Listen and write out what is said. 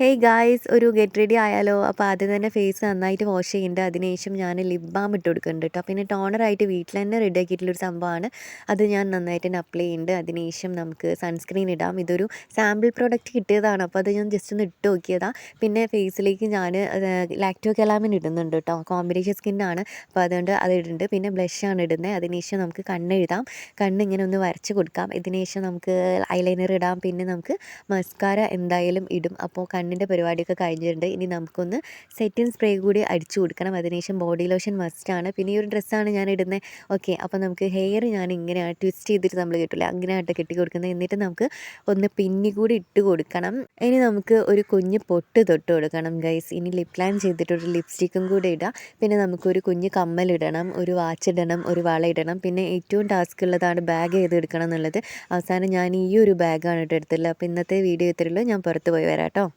Hey guys ഒരു get ready ആയാലോ? അപ്പോൾ ആദ്യം തന്നെ ഫേസ് നന്നായിട്ട് വാഷ് ചെയ്യുന്നുണ്ട്. അതിനുശേഷം ഞാൻ ലിപ് ബാം ഇട്ട് കൊടുക്കുന്നുണ്ട് കേട്ടോ. പിന്നെ ടോണറായിട്ട് വീട്ടിൽ തന്നെ റെഡിയാക്കിയിട്ടുള്ളൊരു സംഭവമാണ്. അത് ഞാൻ നന്നായിട്ട് തന്നെ അപ്ലൈ ചെയ്യുന്നുണ്ട്. അതിനുശേഷം നമുക്ക് സൺസ്ക്രീൻ ഇടാം. ഇതൊരു സാമ്പിൾ പ്രോഡക്റ്റ് കിട്ടിയതാണ്. അപ്പോൾ അത് ഞാൻ ജസ്റ്റ് ഒന്ന് ഇട്ട് നോക്കിയതാണ്. പിന്നെ ഫേസിലേക്ക് ഞാൻ ലാക്ടോ കലാമിൻ ഇടുന്നുണ്ട് കേട്ടോ. കോമ്പിനേഷൻ സ്കിന്നാണ്. അപ്പോൾ അതുകൊണ്ട് അത് ഇടുന്നുണ്ട്. പിന്നെ ബ്ലഷാണ് ഇടുന്നത്. അതിനുശേഷം നമുക്ക് കണ്ണെഴുതാം. കണ്ണിങ്ങനെ ഒന്ന് വരച്ച് കൊടുക്കാം. ഇതിനുശേഷം നമുക്ക് ഐലൈനർ ഇടാം. പിന്നെ നമുക്ക് മസ്കാര എന്തായാലും ഇടും. അപ്പോൾ കണ്ണിൻ്റെ പരിപാടിയൊക്കെ കഴിഞ്ഞിട്ടുണ്ട്. ഇനി നമുക്കൊന്ന് സെറ്റിംഗ് സ്പ്രേ കൂടി അടിച്ചു കൊടുക്കണം. അതിനുശേഷം ബോഡി ലോഷൻ മസ്റ്റാണ്. പിന്നെ ഈ ഒരു ഡ്രസ്സാണ് ഞാൻ ഇടുന്നത്. ഓക്കെ, അപ്പോൾ നമുക്ക് ഹെയർ ഞാൻ ഇങ്ങനെയാണ് ട്വിസ്റ്റ് ചെയ്തിട്ട് നമ്മൾ കിട്ടില്ല, അങ്ങനെയായിട്ട് കെട്ടി കൊടുക്കുന്നത്. എന്നിട്ട് നമുക്ക് ഒന്ന് പിന്നി കൂടി ഇട്ട് കൊടുക്കണം. ഇനി നമുക്ക് ഒരു കുഞ്ഞ് പൊട്ട് തൊട്ട് കൊടുക്കണം ഗൈസ്. ഇനി ലിപ് ലൈൻ ചെയ്തിട്ടൊരു ലിപ്സ്റ്റിക്കും കൂടി ഇടാം. പിന്നെ നമുക്കൊരു കുഞ്ഞ് കമ്മലിടണം, ഒരു വാച്ച് ഇടണം, ഒരു വള ഇടണം. പിന്നെ ഏറ്റവും ടാസ്ക് ഉള്ളതാണ് ബാഗ് ചെയ്തെടുക്കണം എന്നുള്ളത്. അവസാനം ഞാൻ ഈ ഒരു ബാഗാണ് എടുത്തുള്ളത്. അപ്പോൾ ഇന്നത്തെ വീഡിയോ ഇത്രയുള്ളൂ. ഞാൻ പുറത്ത് പോയി വരാം കേട്ടോ.